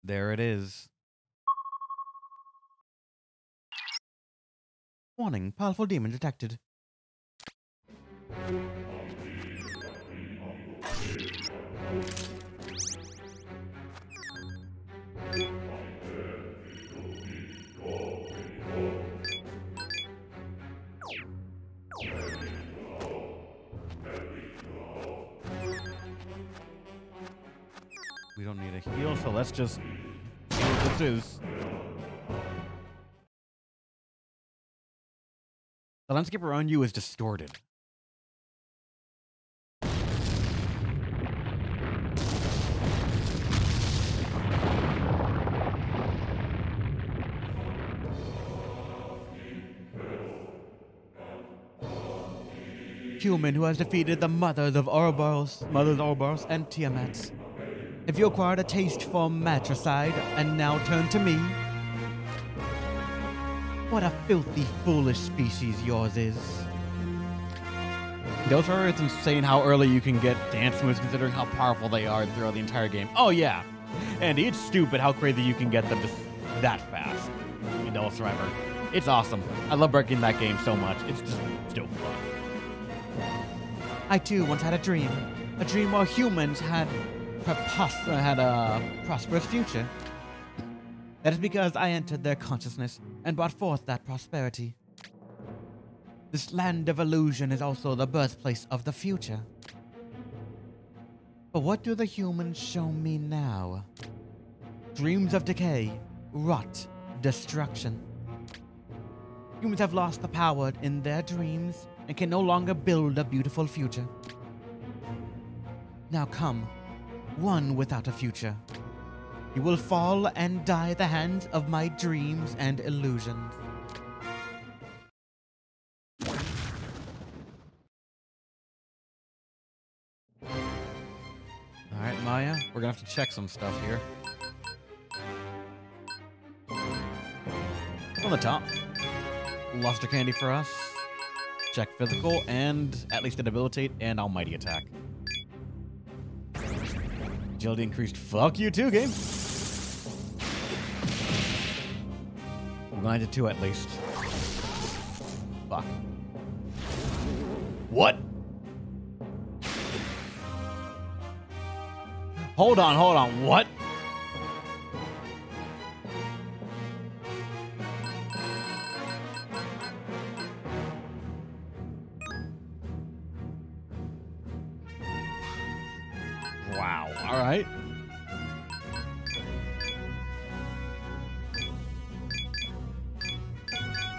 There it is. Warning, powerful demon detected. We don't need a heal, so let's just see what this is. The landscape around you is distorted. Human who has defeated the mothers of Ouroboros and Tiamat. Have you acquired a taste for matricide and now turn to me? What a filthy, foolish species yours is. Those are, it's insane how early you can get dance moves considering how powerful they are throughout the entire game. Oh yeah, Andy, it's stupid how crazy you can get them just that fast in Devil Survivor. It's awesome. I love breaking that game so much. It's just still fun. I too once had a dream where humans had a prosperous future. That is because I entered their consciousness and brought forth that prosperity. This land of illusion is also the birthplace of the future. But what do the humans show me now? Dreams of decay, rot, destruction. Humans have lost the power in their dreams and can no longer build a beautiful future. Now come, one without a future. You will fall and die at the hands of my dreams and illusions. Alright, Maya, we're gonna have to check some stuff here. On the top, luster candy for us. Check physical and at least a debilitate and almighty attack. Agility increased. Fuck you too, game. We're going to 2 at least. Fuck. What? Hold on. What? Wow. All right.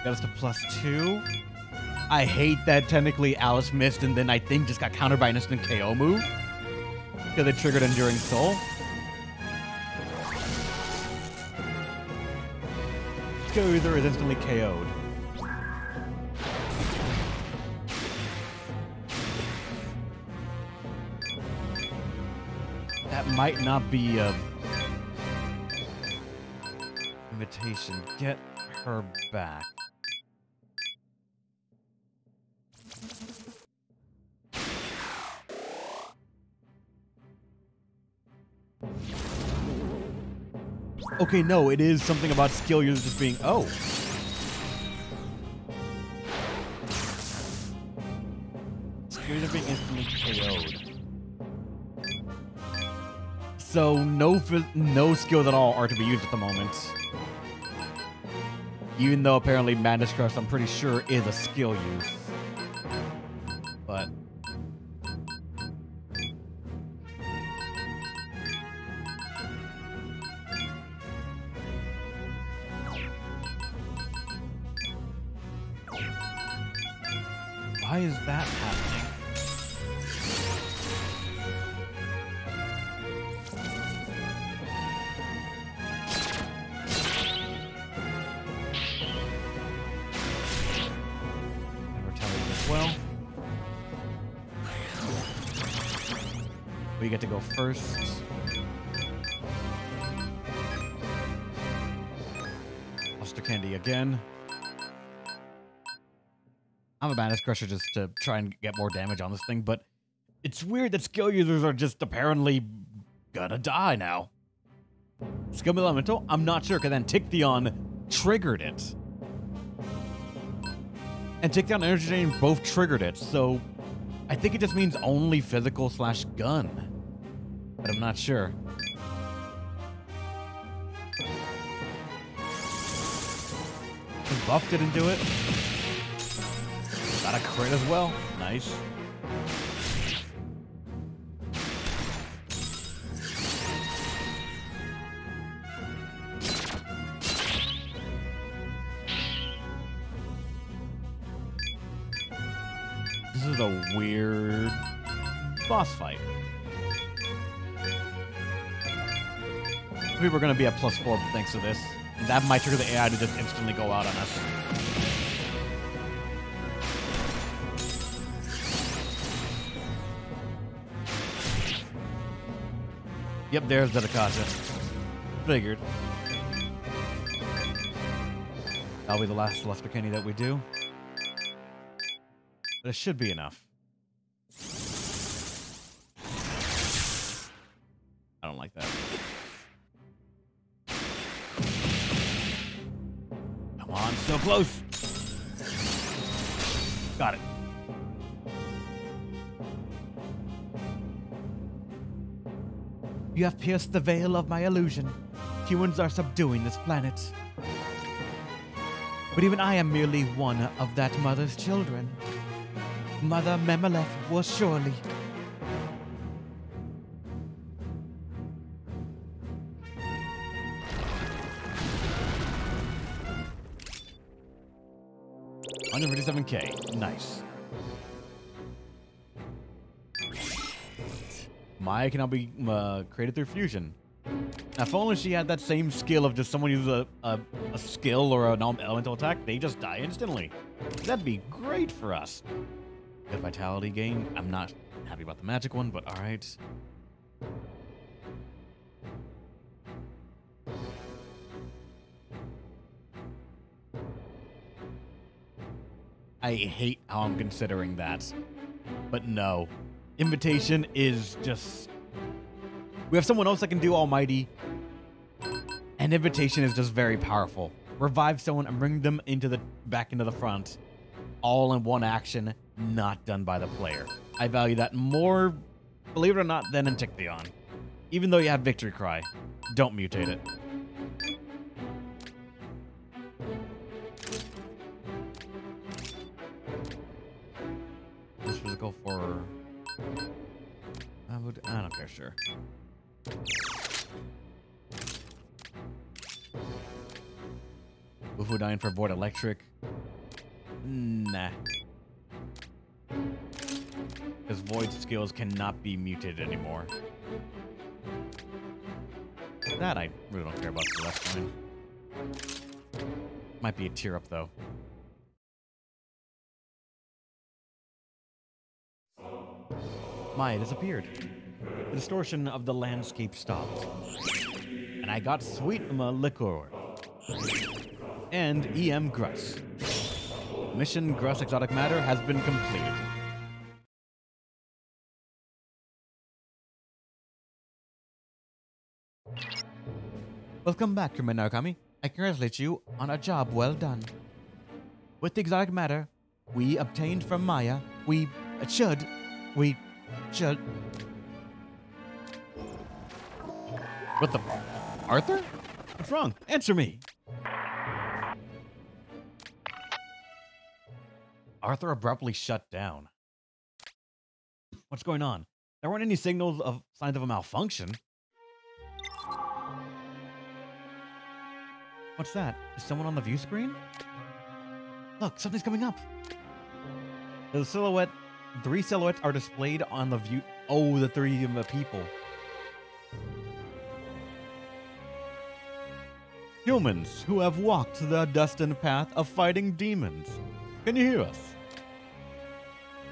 Got us to +2. I hate that technically Alice missed and then I think just got countered by an instant KO move. Because it triggered Enduring Soul. Skill user is instantly KO'd. That might not be a invitation. Get her back. Okay, no, it is something about skill users just being, oh. Skill users being instantly KO'd. So no skills at all are to be used at the moment. Even though apparently Madness Crush, I'm pretty sure, is a skill use. But why is that happening? Well, we get to go first. Luster Candy again. I'm a Madness Crusher just to try and get more damage on this thing, but it's weird that skill users are just apparently gonna die now. Skill Elemental? I'm not sure, because then Ticktheon triggered it. And Ticktheon and Energy Drain both triggered it, so I think it just means only physical / gun. But I'm not sure. The buff didn't do it. Got a crit as well. Nice. This is a weird boss fight. We were going to be at +4 thanks to this. And that might trigger the AI to just instantly go out on us. Yep, there's Dedicata. Figured. That'll be the last Luster Candy that we do. But it should be enough. I don't like that. Come on, so close. Got it. You have pierced the veil of my illusion. Humans are subduing this planet. But even I am merely one of that mother's children. Mother Memelef was surely. $157K. Nice. Maya can now be created through fusion. Now, if only she had that same skill of just someone uses a skill or an elemental attack, they just die instantly. That'd be great for us. Good vitality gain. I'm not happy about the magic one, but all right. I hate how I'm considering that, but no. Invitation is just... We have someone else that can do Almighty, and Invitation is just very powerful. Revive someone and bring them back into the front, all in one action, not done by the player. I value that more, believe it or not, than in Ticktheon. Even though you have Victory Cry, don't mutate it. This physical for... I don't care, sure. Wufu dying for Void Electric. Nah. Because Void skills cannot be mutated anymore. That I really don't care about, so that's fine. Might be a tear up, though. Maya disappeared. The distortion of the landscape stopped. And I got sweet liquor. And EM Gruss. Mission Gruss Exotic Matter has been completed. Welcome back, Crewman Narukami. I congratulate you on a job well done. With the exotic matter we obtained from Maya, we should... What the... Arthur? What's wrong? Answer me! Arthur abruptly shut down. What's going on? There weren't any signs of a malfunction. What's that? Is someone on the view screen? Look, something's coming up. The silhouette... 3 silhouettes are displayed on the view... Oh, the 3 people. Humans who have walked the destined path of fighting demons. Can you hear us?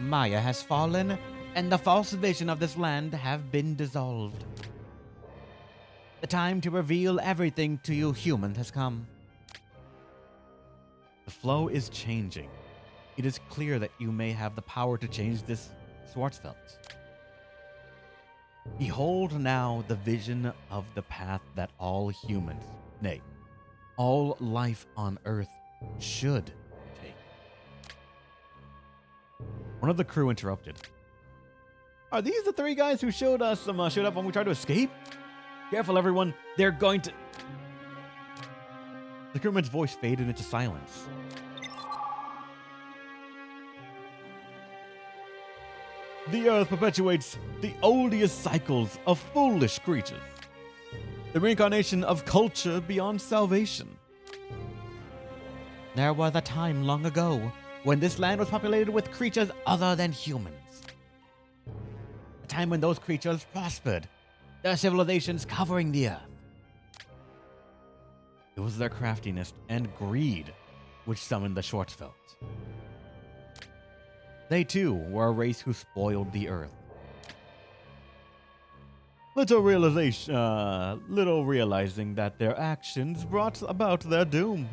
Maya has fallen, and the false vision of this land have been dissolved. The time to reveal everything to you humans has come. The flow is changing. It is clear that you may have the power to change this Schwarzfeld. Behold now the vision of the path that all humans, nay, all life on Earth should take. One of the crew interrupted. Are these the three guys who showed up when we tried to escape? Careful, everyone. They're going to... The crewman's voice faded into silence. The Earth perpetuates the oldest cycles of foolish creatures. The reincarnation of culture beyond salvation. There was a time long ago when this land was populated with creatures other than humans. A time when those creatures prospered, their civilizations covering the Earth. It was their craftiness and greed which summoned the Schwarzfeld. They too were a race who spoiled the Earth. Little realizing that their actions brought about their doom.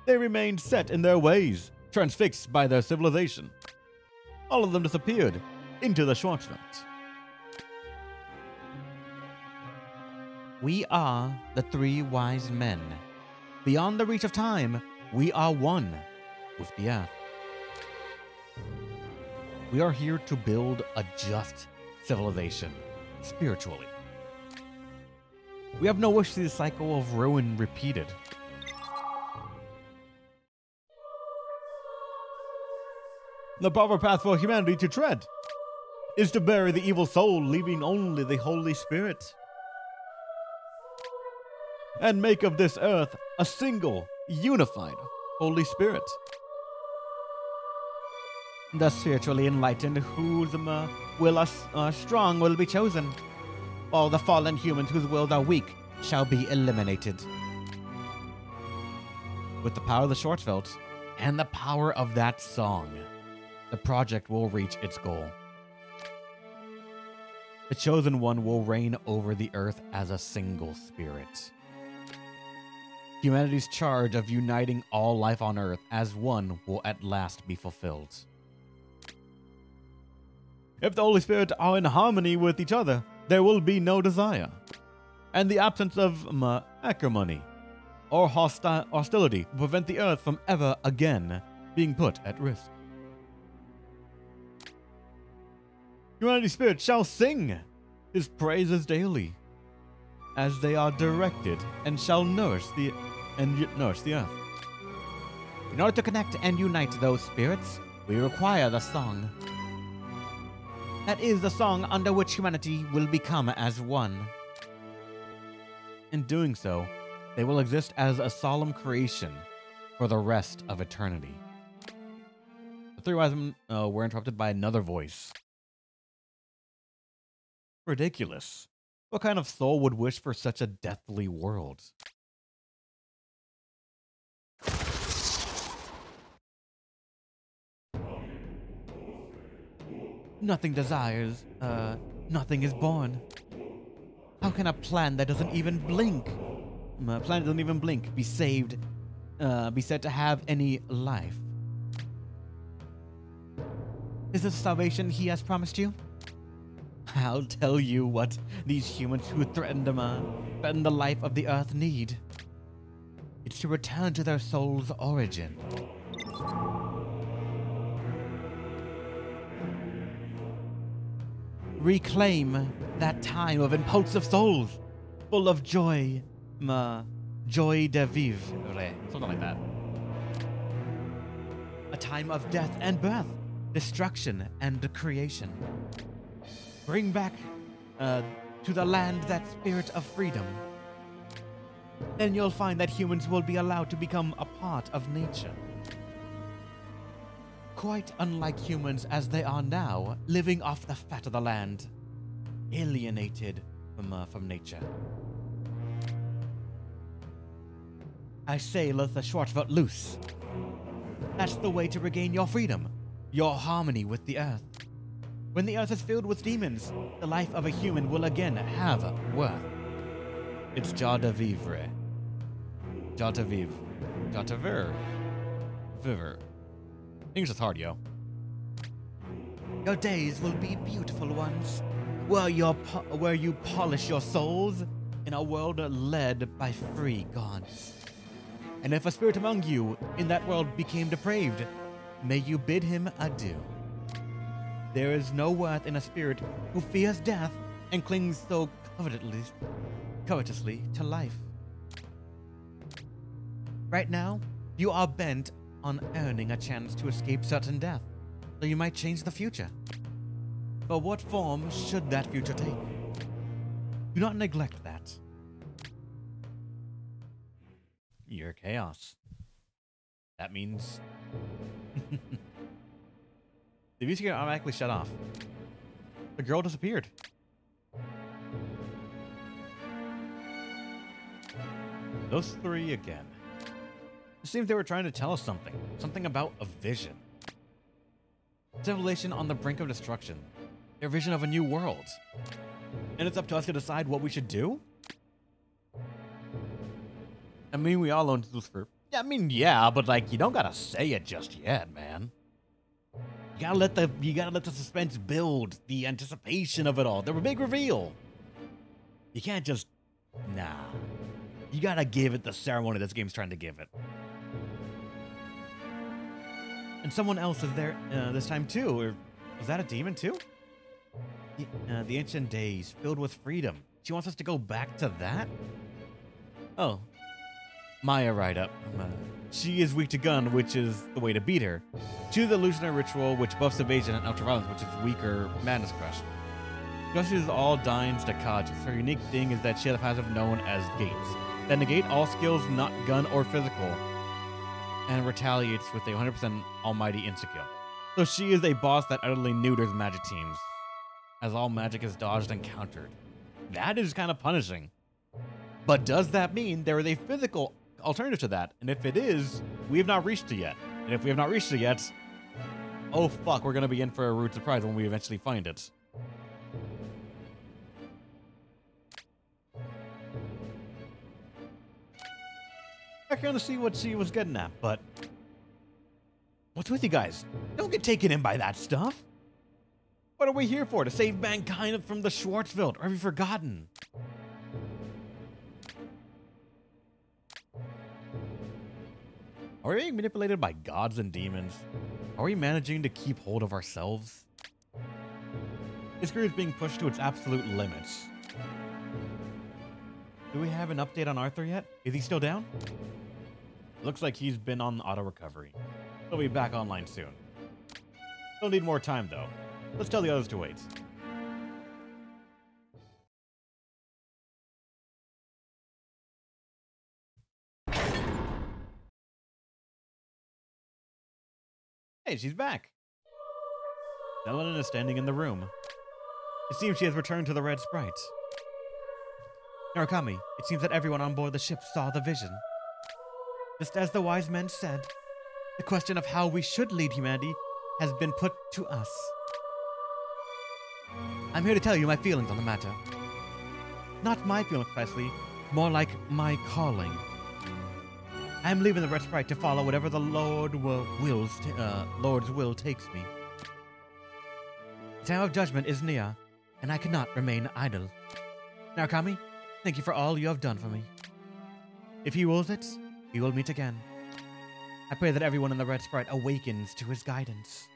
They remained set in their ways, transfixed by their civilization. All of them disappeared into the Schwarzfeld. We are the three wise men. Beyond the reach of time, we are one with the Earth. We are here to build a just civilization, spiritually. We have no wish to see the cycle of ruin repeated. The proper path for humanity to tread is to bury the evil soul, leaving only the Holy Spirit, and make of this earth a single, unified Holy Spirit. The spiritually enlightened whose will are strong will be chosen. All the fallen humans whose wills are weak shall be eliminated. With the power of the Schwarzfeld and the power of that song, the project will reach its goal. The chosen one will reign over the earth as a single spirit. Humanity's charge of uniting all life on earth as one will at last be fulfilled. If the Holy Spirit are in harmony with each other, there will be no desire, and the absence of acrimony or hostility will prevent the earth from ever again being put at risk. Humanity's spirit shall sing his praises daily, as they are directed, and shall nourish the earth. In order to connect and unite those spirits, we require the song. That is the song under which humanity will become as one. In doing so, they will exist as a solemn creation for the rest of eternity. The three wise men were interrupted by another voice. Ridiculous. What kind of soul would wish for such a deathly world? Nothing desires, nothing is born. How can a planet that doesn't even blink, be saved, be said to have any life? Is this salvation he has promised you? I'll tell you what these humans who threaten the life of the earth need. It's to return to their soul's origin. Reclaim that time of impulsive souls, full of joy, joie de vivre, something like that. A time of death and birth, destruction and creation. Bring back to the land that spirit of freedom. Then you'll find that humans will be allowed to become a part of nature. Quite unlike humans as they are now, living off the fat of the land, alienated from nature. I say, let the Schwarzfeld loose. That's the way to regain your freedom, your harmony with the earth. When the earth is filled with demons, the life of a human will again have worth. It's joie de vivre. Joie de vivre. Joie de vivre. Vivre. English is hard, yo. Your days will be beautiful ones. where you polish your souls in a world led by free gods. And if a spirit among you in that world became depraved, may you bid him adieu. There is no worth in a spirit who fears death and clings so covetously to life. Right now, you are bent on earning a chance to escape certain death, so you might change the future. But what form should that future take? Do not neglect that. You're chaos. That means the music automatically shut off. The girl disappeared. Those three again. It seems they were trying to tell us something. Something about a vision. Civilization on the brink of destruction. Their vision of a new world. And it's up to us to decide what we should do? I mean, we all own Lucifer. Yeah, I mean, yeah, but like, you don't gotta say it just yet, man. You gotta let the suspense build, the anticipation of it all, the big reveal. You can't just, nah. You gotta give it the ceremony this game's trying to give it. And someone else is there this time too. Or was that a demon too? The ancient days filled with freedom. She wants us to go back to that? Oh. Maya right up. She is weak to gun, which is the way to beat her. Choose the illusionary ritual, which buffs evasion, and ultraviolence, which is weaker madness crush. Because she is all dying staccatus. Her unique thing is that she has a passive known as gates that negate all skills not gun or physical, and retaliates with a 100% almighty insta-kill. So she is a boss that utterly neuters magic teams, as all magic is dodged and countered. That is kind of punishing. But does that mean there is a physical alternative to that? And if it is, we have not reached it yet. And if we have not reached it yet, oh fuck, we're going to be in for a rude surprise when we eventually find it. I kind of see what she was getting at, but what's with you guys? Don't get taken in by that stuff. What are we here for? To save mankind from the Schwarzwald? Or have you forgotten? Are we being manipulated by gods and demons? Are we managing to keep hold of ourselves? This group is being pushed to its absolute limits. Do we have an update on Arthur yet? Is he still down? Looks like he's been on auto recovery. He'll be back online soon. He'll need more time though. Let's tell the others to wait. Hey, she's back. Ellen is standing in the room. It seems she has returned to the Red Sprite. Narukami, it seems that everyone on board the ship saw the vision. Just as the wise men said, the question of how we should lead humanity has been put to us. I'm here to tell you my feelings on the matter. Not my feelings precisely, more like my calling. I am leaving the Red Sprite to follow whatever the Lord's will takes me. The time of judgment is near, and I cannot remain idle. Narukami, thank you for all you have done for me. If he wills it, we will meet again. I pray that everyone in the Red Sprite awakens to his guidance.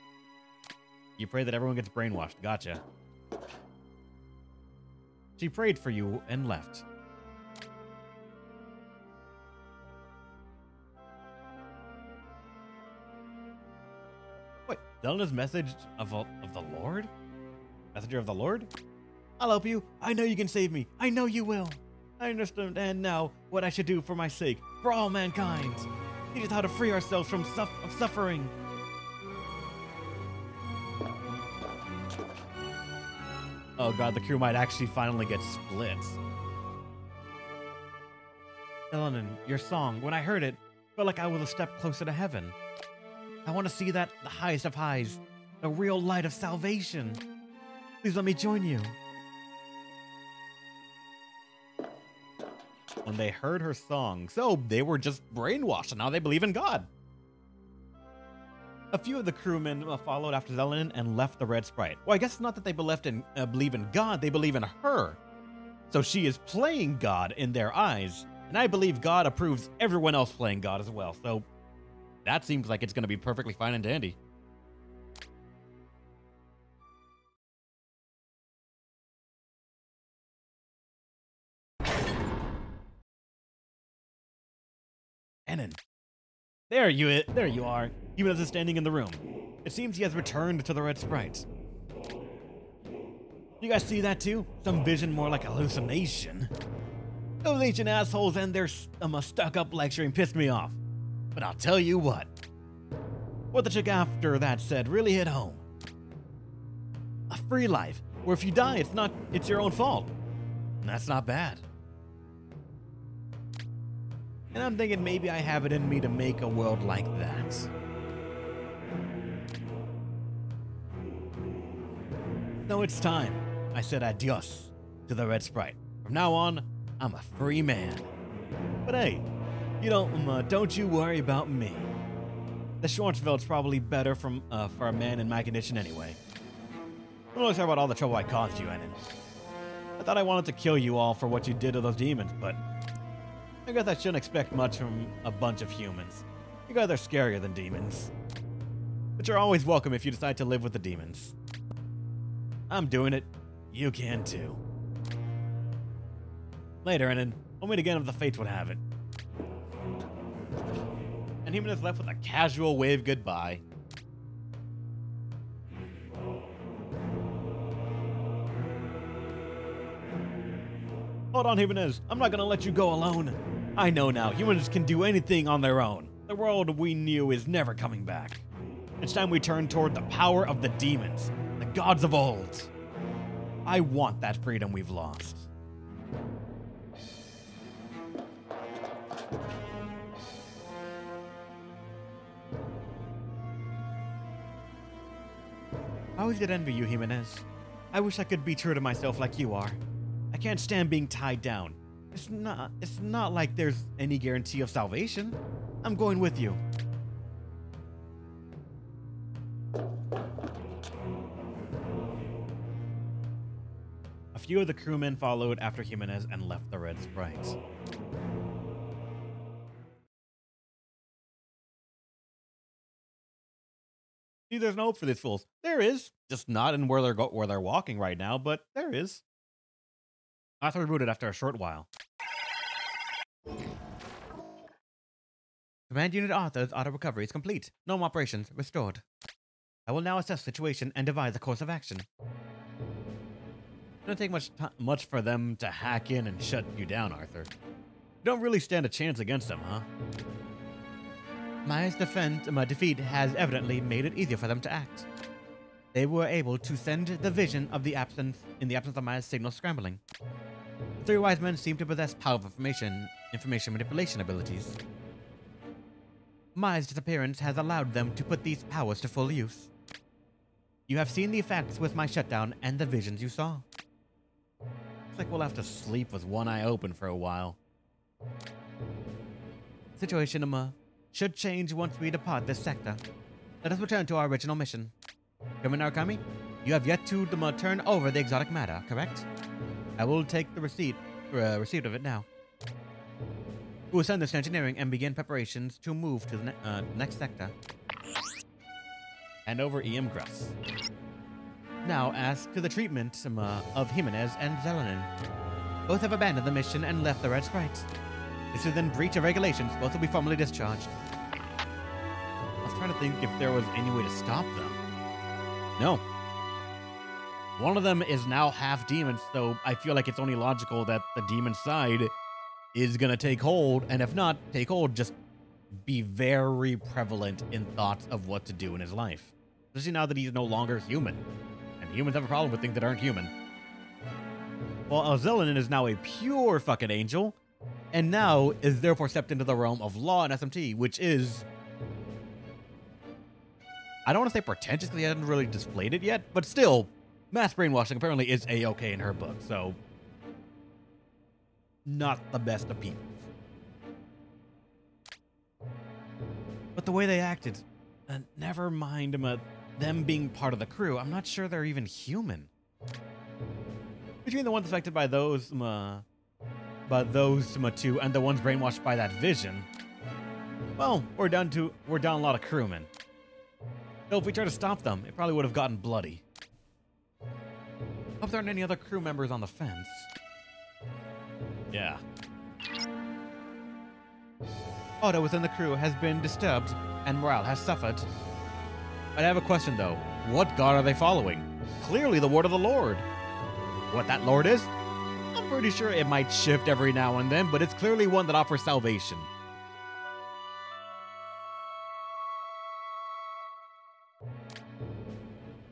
You pray that everyone gets brainwashed. Gotcha. She prayed for you and left. Wait, Zelena's message of the Lord? Messenger of the Lord? I'll help you. I know you can save me. I know you will. I understand now what I should do for my sake, for all mankind. Teach us how to free ourselves from suffering. Oh god, the crew might actually finally get split. Eleanor, your song, when I heard it, felt like I was a step closer to heaven. I want to see that, the highest of highs, the real light of salvation. Please let me join you. When they heard her song, so they were just brainwashed, and now they believe in God. A few of the crewmen followed after Zelenin and left the Red Sprite. Well, I guess it's not that they believe in God, they believe in her. So she is playing God in their eyes, and I believe God approves everyone else playing God as well. So that seems like it's going to be perfectly fine and dandy. Enon. There you are. Jimenez is standing in the room. It seems he has returned to the Red Sprite. You guys see that too? Some vision more like a hallucination. Those ancient assholes and their stuck-up lecturing pissed me off. But I'll tell you what the chick after that said really hit home. A free life, where if you die, it's your own fault. And that's not bad. And I'm thinking maybe I have it in me to make a world like that. So it's time. I said adios to the Red Sprite. From now on, I'm a free man. But hey, don't you worry about me. The Schwarzfeld's probably better for a man in my condition anyway. I'm really sorry about all the trouble I caused you, Enon. I thought I wanted to kill you all for what you did to those demons, but I guess I shouldn't expect much from a bunch of humans. You guys are scarier than demons. But you're always welcome if you decide to live with the demons. I'm doing it. You can too. Later, Enon. We'll meet again if the fates would have it. And Jimenez left with a casual wave goodbye. Hold on, Jimenez. I'm not gonna let you go alone. I know now, humans can do anything on their own. The world we knew is never coming back. It's time we turn toward the power of the demons, the gods of old. I want that freedom we've lost. I always did envy you, Jimenez. I wish I could be true to myself like you are. I can't stand being tied down. It's not like there's any guarantee of salvation. I'm going with you. A few of the crewmen followed after Jimenez and left the Red Sprite. See, there's no hope for these fools. There is, just not in where they're walking right now, but there is. Auto rebooted after a short while. Command Unit Arthur's auto recovery is complete. Normal operations restored. I will now assess the situation and devise a course of action. It doesn't take much for them to hack in and shut you down, Arthur. You don't really stand a chance against them, huh? Maya's defeat has evidently made it easier for them to act. They were able to send the vision of the absence of Maya's signal scrambling. The three wise men seem to possess powerful information manipulation abilities. Maya's disappearance has allowed them to put these powers to full use. You have seen the effects with my shutdown and the visions you saw. Looks like we'll have to sleep with one eye open for a while. Situation should change once we depart this sector. Let us return to our original mission. Commander Kami, you have yet to turn over the exotic matter, correct? I will take the receipt of it now. We will send this to engineering and begin preparations to move to the next sector. Hand over EM Gruss. Now, as to the treatment of Jimenez and Zelenin. Both have abandoned the mission and left the Red Sprite. This is in breach of regulations. Both will be formally discharged. I was trying to think if there was any way to stop them. No. One of them is now half demon, so I feel like it's only logical that the demon side is going to take hold, and if not take hold, just be very prevalent in thoughts of what to do in his life. Especially now that he's no longer human. And humans have a problem with things that aren't human. Well, Zelenin is now a pure fucking angel, and now is therefore stepped into the realm of law and SMT, which is... I don't want to say pretentious because he hasn't really displayed it yet, but still, mass brainwashing apparently is A-okay in her book, so... not the best of people. But the way they acted, Never mind them being part of the crew. I'm not sure they're even human. Between the ones affected by those two and the ones brainwashed by that vision, well, we're down a lot of crewmen. So if we try to stop them, it probably would have gotten bloody. Hope there aren't any other crew members on the fence. Yeah. Order within the crew has been disturbed, and morale has suffered. I'd have a question, though. What god are they following? Clearly the word of the Lord. What that Lord is? I'm pretty sure it might shift every now and then, but it's clearly one that offers salvation.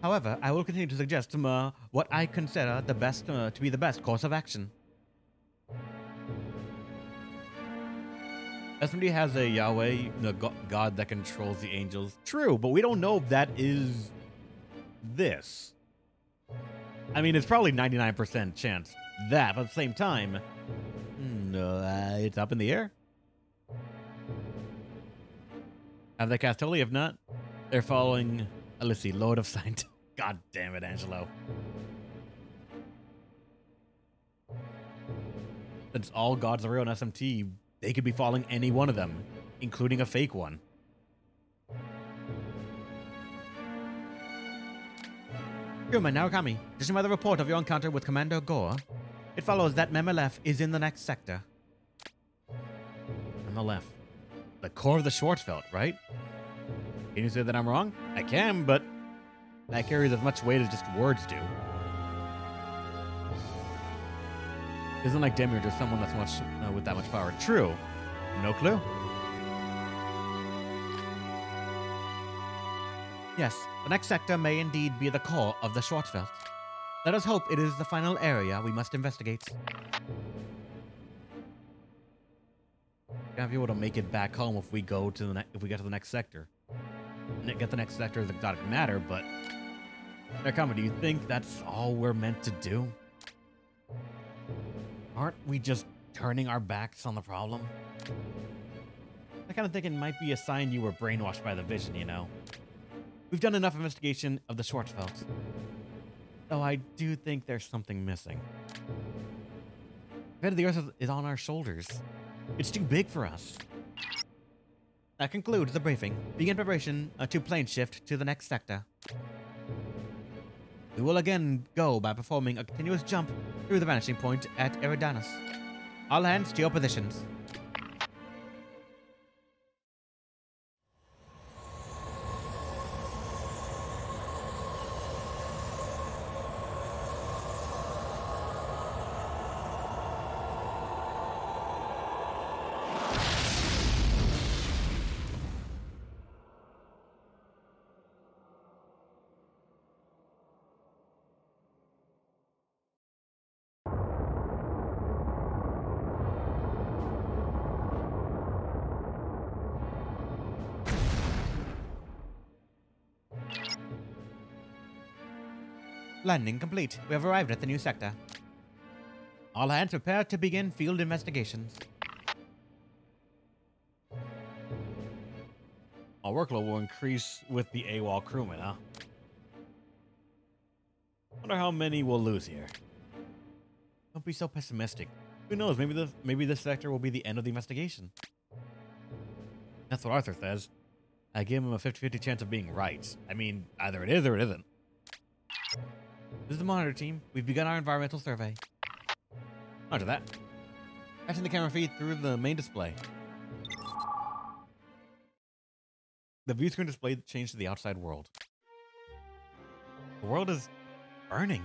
However, I will continue to suggest what I consider the best to be the best course of action. SMT has a Yahweh, God that controls the angels. True, but we don't know if that is this. I mean, it's probably 99% chance that, but at the same time, it's up in the air. Have they cast Holy? If not, they're following, let's see, Lord of Science. God damn it, Angelo. Since all gods are real in SMT, they could be following any one of them, including a fake one. Human Narukami, judging by the report of your encounter with Commander Gore, it follows that Memelef is in the next sector. Memelef. The core of the Schwarzfeld, right? Can you say that I'm wrong? I can, but that carries as much weight as just words do. Isn't like Demiurge or someone that's much with that much power. True. No clue. Yes, the next sector may indeed be the core of the Schwarzfeld. Let us hope it is the final area we must investigate. Gonna be able to make it back home if we go to the if we get to the next sector. Get the next sector as exotic matter, but Narukami, do you think that's all we're meant to do? Aren't we just turning our backs on the problem? I kind of think it might be a sign you were brainwashed by the vision, you know? We've done enough investigation of the Schwarzfeld. Though I do think there's something missing. The fate of the Earth is on our shoulders. It's too big for us. That concludes the briefing. Begin preparation to plane shift to the next sector. We will again go by performing a continuous jump through the vanishing point at Eridanus. All hands to your positions. Landing complete. We have arrived at the new sector. All hands prepare to begin field investigations. Our workload will increase with the AWOL crewmen, huh? Wonder how many we'll lose here. Don't be so pessimistic. Who knows, maybe this sector will be the end of the investigation. That's what Arthur says. I give him a 50-50 chance of being right. I mean, either it is or it isn't. This is the monitor team. We've begun our environmental survey. After that, passing the camera feed through the main display. The view screen display changed to the outside world. The world is burning.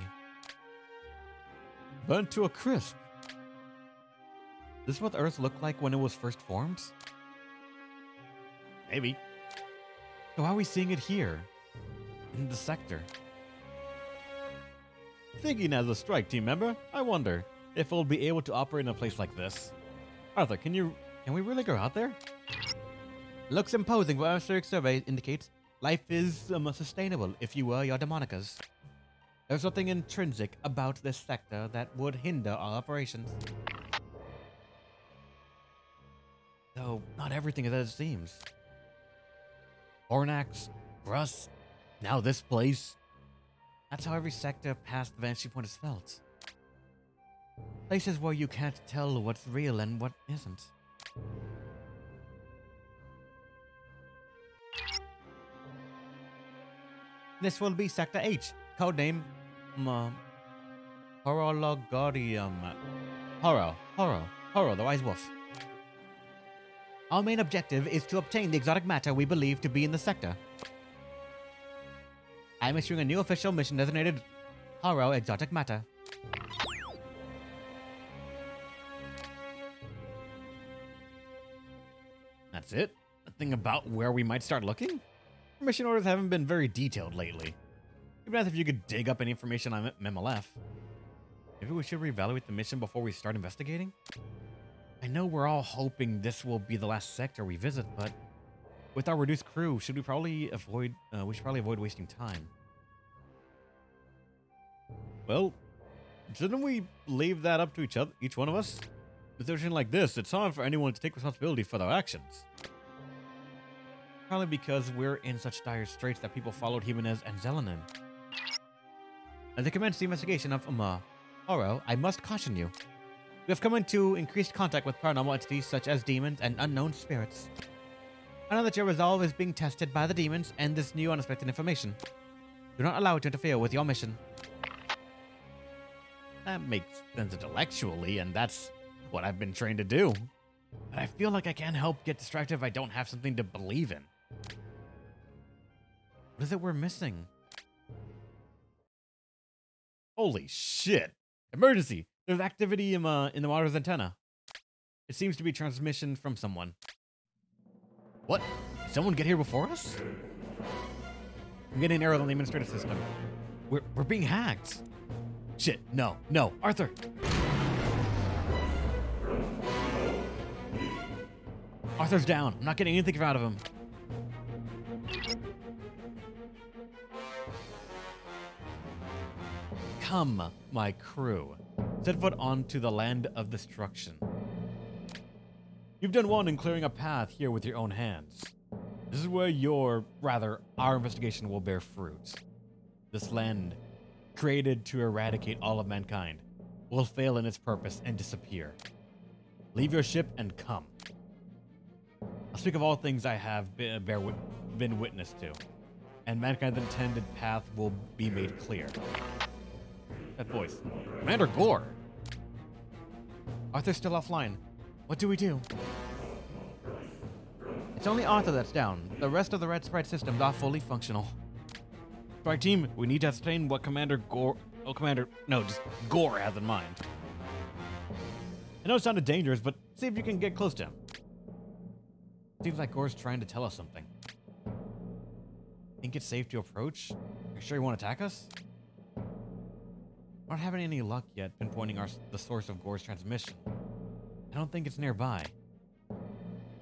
Burnt to a crisp. This is what the Earth looked like when it was first formed? Maybe. So how are we seeing it here? In the sector? Thinking as a strike team member, I wonder if we'll be able to operate in a place like this. Arthur, can we really go out there? Looks imposing, but atmospheric survey indicates life is sustainable, if you were your demonicas. There's something intrinsic about this sector that would hinder our operations. Though not everything is as it seems. Fornax, Russ, now this place. That's how every sector past the vanishing point is felt. Places where you can't tell what's real and what isn't. This will be Sector H, codename Horologorium. Horo, the Wise Wolf. Our main objective is to obtain the exotic matter we believe to be in the sector. I'm issuing a new official mission designated Horo Exotic Matter. That's it? Nothing about where we might start looking? Mission orders haven't been very detailed lately. Even if you could dig up any information on MLF. Maybe we should reevaluate the mission before we start investigating? I know we're all hoping this will be the last sector we visit, but with our reduced crew, should we probably avoid wasting time. Well, shouldn't we leave that up to each one of us? With a situation like this, it's hard for anyone to take responsibility for their actions. Probably because we're in such dire straits that people followed Jimenez and Zelenin. As they commence the investigation of Horo, I must caution you. We have come into increased contact with paranormal entities such as demons and unknown spirits. I know that your resolve is being tested by the demons and this new unexpected information. Do not allow it to interfere with your mission. That makes sense intellectually, and that's what I've been trained to do. But I feel like I can't help get distracted if I don't have something to believe in. What is it we're missing? Holy shit! Emergency! There's activity in the water's antenna. It seems to be transmission from someone. What? Did someone get here before us? I'm getting an error on the administrative system. We're being hacked. Shit, no, Arthur! Arthur's down. I'm not getting anything out of him. Come, my crew. Set foot onto the land of destruction. You've done well in clearing a path here with your own hands. This is where our investigation will bear fruit. This land, created to eradicate all of mankind, will fail in its purpose and disappear. Leave your ship and come. I'll speak of all things I have been witness to, and mankind's intended path will be made clear. That voice. Commander Gore! Arthur's still offline. What do we do? It's only Arthur that's down. The rest of the Red Sprite systems are fully functional. Strike team, we need to ascertain what Gore has in mind. I know it sounded dangerous, but see if you can get close to him. Seems like Gore's trying to tell us something. Think it's safe to approach? Are you sure you want to attack us? Not having any luck yet pinpointing the source of Gore's transmission. I don't think it's nearby. I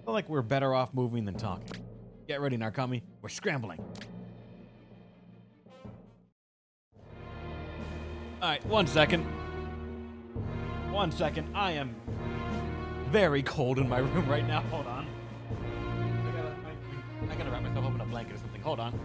feel like we're better off moving than talking. Get ready, Narkami. We're scrambling. Alright, 1 second. 1 second. I am very cold in my room right now. Hold on. I gotta wrap myself up in a blanket or something. Hold on.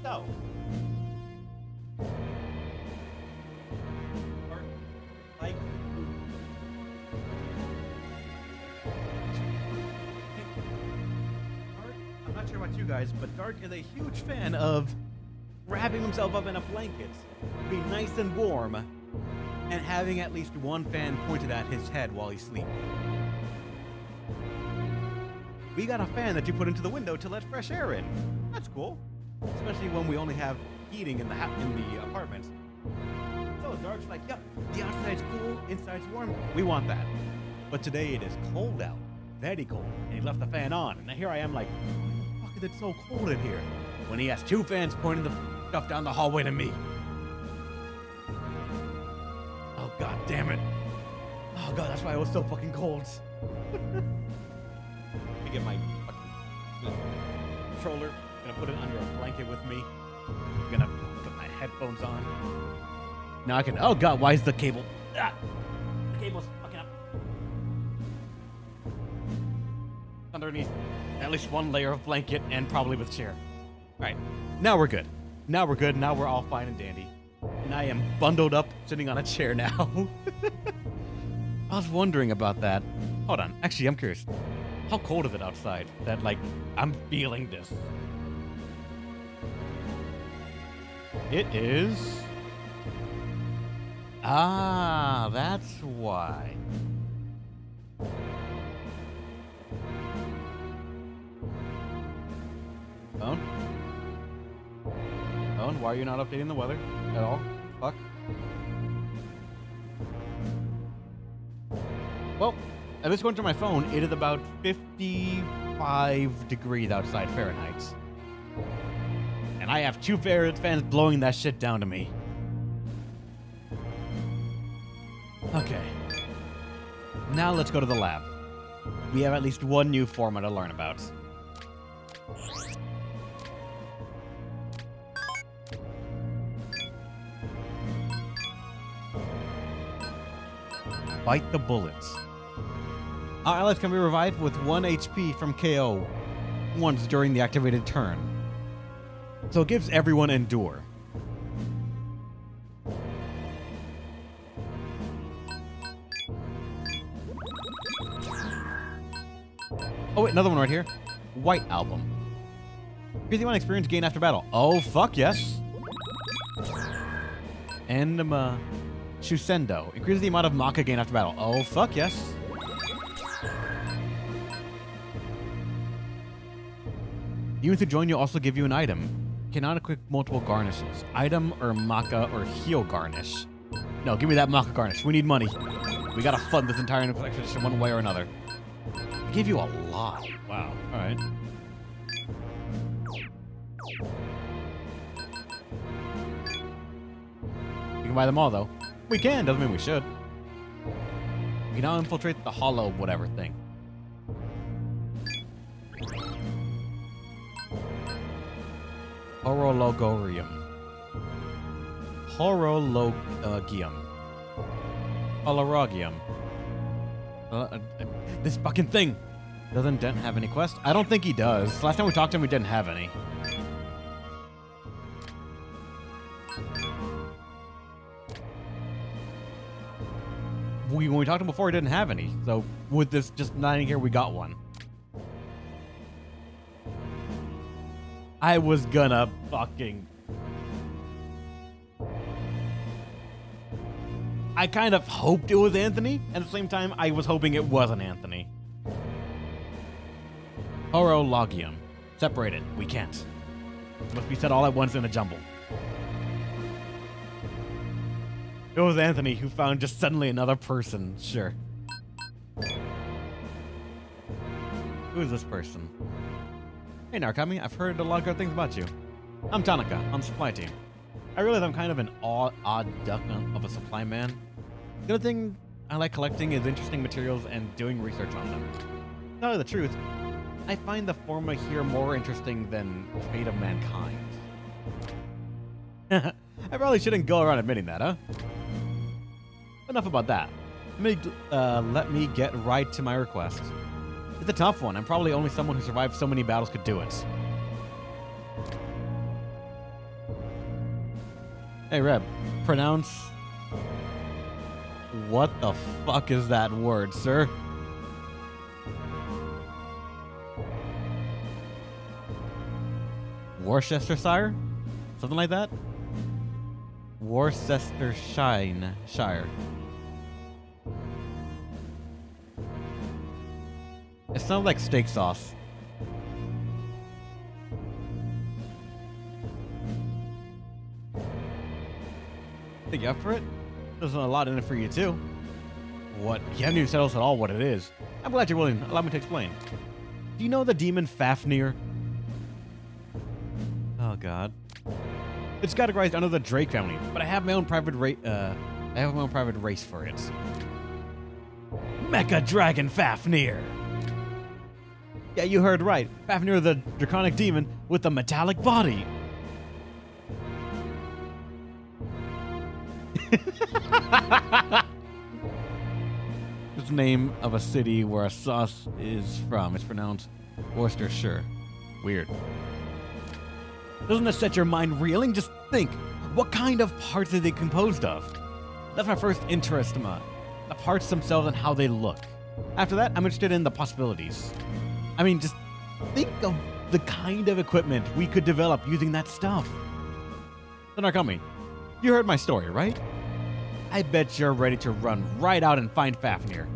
So, like, I'm not sure about you guys, but Dark is a huge fan of wrapping himself up in a blanket, be nice and warm, and having at least one fan pointed at his head while he's sleeping. We got a fan that you put into the window to let fresh air in. That's cool, especially when we only have heating in the apartment. So Dark's like, yep, the outside's cool, inside's warm. We want that. But today it is cold out, very cold, and he left the fan on. And here I am like, why the fuck is it so cold in here? When he has two fans pointing the stuff down the hallway to me. Oh, god damn it. Oh god, that's why it was so fucking cold. Let me get my fucking controller. I'm gonna put it under a blanket with me. I'm gonna put my headphones on. Now I can, oh god, why is the cable? Ah, the cable's fucking up. Underneath at least one layer of blanket and probably with chair. Alright, now we're good. Now we're good. Now we're all fine and dandy. And I am bundled up, sitting on a chair now. I was wondering about that. Hold on. Actually, I'm curious. How cold is it outside that, like, I'm feeling this? It is... Ah, that's why. Phone? Phone, why are you not updating the weather at all? Fuck. Well, at least going through my phone, it is about 55 degrees outside Fahrenheit. And I have two fans blowing that shit down to me. Okay. Now let's go to the lab. We have at least one new format to learn about. Bite the bullets. Our allies can be revived with 1 HP from KO once during the activated turn. So it gives everyone endure. Oh wait, another one right here. White Album. Increase the amount of experience gained after battle. Oh fuck yes. Enema Shusendo. Increases the amount of Maka gained after battle. Oh fuck yes. Units who join you also give you an item. Cannot equip multiple garnishes. Item or Maka or heal garnish. No, give me that Maka garnish. We need money. We gotta fund this entire expedition one way or another. They give you a lot. Wow. Alright. You can buy them all, though. We can. Doesn't mean we should. We can now infiltrate the hollow whatever thing. Horologorium. Horologium. Holorogium. This fucking thing. Doesn't Dent have any quests? I don't think he does. Last time we talked to him, we didn't have any. When we talked to him before, he didn't have any. So with this just not in here, we got one. I was gonna fucking... I kind of hoped it was Anthony. At the same time, I was hoping it wasn't Anthony. Horologium. Separated. We can't. It must be said all at once in a jumble. It was Anthony who found just suddenly another person. Sure. Who is this person? Hey, Narkami. I've heard a lot of good things about you. I'm Tanaka. On supply team. I realize I'm kind of an odd duck of a supply man. The other thing I like collecting is interesting materials and doing research on them. To tell you the truth, I find the forma here more interesting than Fate of Mankind. I probably shouldn't go around admitting that, huh? Enough about that. Let me get right to my request. It's a tough one, and probably only someone who survived so many battles could do it. Hey, Reb. Pronounce... What the fuck is that word, sir? Worcestershire? Something like that? Worcestershire. It sounds like steak sauce. Think you up for it? There's a lot in it for you too. What? You haven't even said us at all what it is. I'm glad you're willing. Allow me to explain. Do you know the demon Fafnir? Oh God. It's categorized under the Drake family, but I have my own private race for it. Mecha Dragon Fafnir. Yeah, you heard right. Fafnir, the draconic demon with the metallic body. It's the name of a city where a sauce is from. It's pronounced Worcestershire. Weird. Doesn't that set your mind reeling? Just think, what kind of parts are they composed of? That's my first interest, the parts themselves and how they look. After that, I'm interested in the possibilities. I mean, just think of the kind of equipment we could develop using that stuff. Then Narcomi, you heard my story, right? I bet you're ready to run right out and find Fafnir.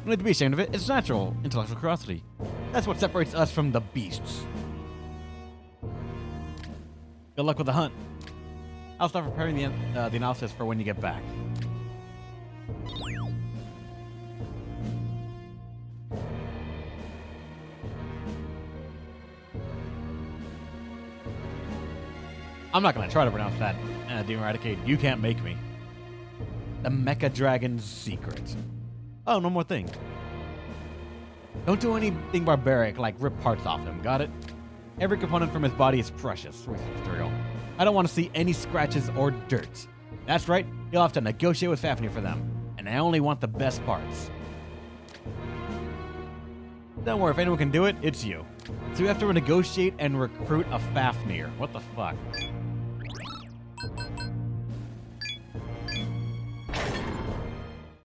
No need to be ashamed of it. It's natural intellectual curiosity. That's what separates us from the beasts. Good luck with the hunt. I'll start preparing the analysis for when you get back. I'm not going to try to pronounce that, Demon Eradicate. You can't make me. The Mecha Dragon's secret. Oh, one more thing. Don't do anything barbaric like rip parts off him, got it? Every component from his body is precious resource material. I don't want to see any scratches or dirt. That's right, you'll have to negotiate with Fafnir for them. And I only want the best parts. Don't worry, if anyone can do it, it's you. So you have to negotiate and recruit a Fafnir. What the fuck?